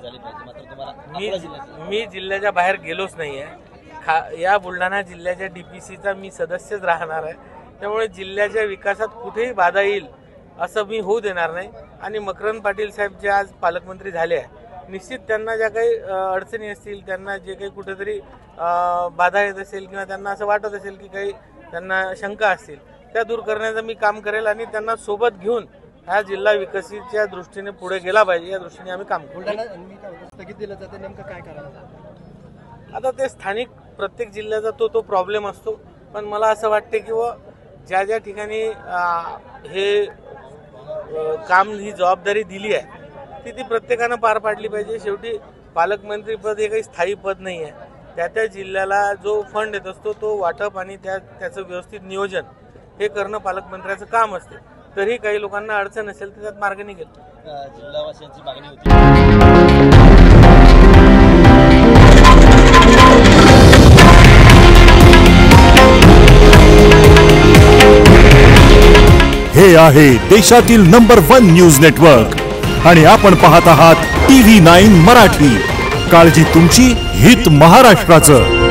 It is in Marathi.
झाली पाहिजे, मात्र तुम्हाला अकोला जिल्ह्याची मी जिल्ह्याच्या बाहेर गेलोच नाही आहे। या बुलढाणा जिल्ह्याच्या डीपीसीचा मी सदस्यच राहणार आहे, त्यामुळे जिल्ह्याच्या विकासात कुठेही बाधा येईल असं मी होऊ देणार नाही। आणि मकरंद पाटील साहेब जे आज पालकमंत्री झाले आहे, निश्चित त्यांना ज्या काही अडचणी असतील, त्यांना जे काही कुठेतरी बाधा येत असेल किंवा त्यांना असं वाटत असेल की काही त्यांना शंका असतील, त्या दूर करण्याचं मी काम करेल आणि त्यांना सोबत घेऊन हा जिल्हा विकसितच्या दृष्टीने पुढे गेला पाहिजे या दृष्टीने आम्ही काम करू। स्थगित दिलं जाते, नेमकं काय करायचं आता ते स्थानिक प्रत्येक जिल्ह्याचा तो प्रॉब्लेम असतो, पण मला असं वाटते की ज्या ज्या ठिकाणी हे काम ही जबाबदारी दिली आहे ती प्रत्येकानं पार पाडली पाहिजे। शेवटी पालकमंत्री पद हे काही स्थायी पद नाही आहे, त्या जिल्ह्याला जो फंड येत असतो तो वाटप आणि त्याचं व्यवस्थित नियोजन हे करणं पालकमंत्र्याचं काम असते। तरी काही लोकांना अडचण असेल तर त्यात मार्ग निघेल। जिल्हावासियांची मागणी होती हे आहे देशातील नंबर 1 न्यूज नेटवर्क आणि आपण पाहत आहात TV9 मराठी। काळजी तुमची, हित महाराष्ट्राचं।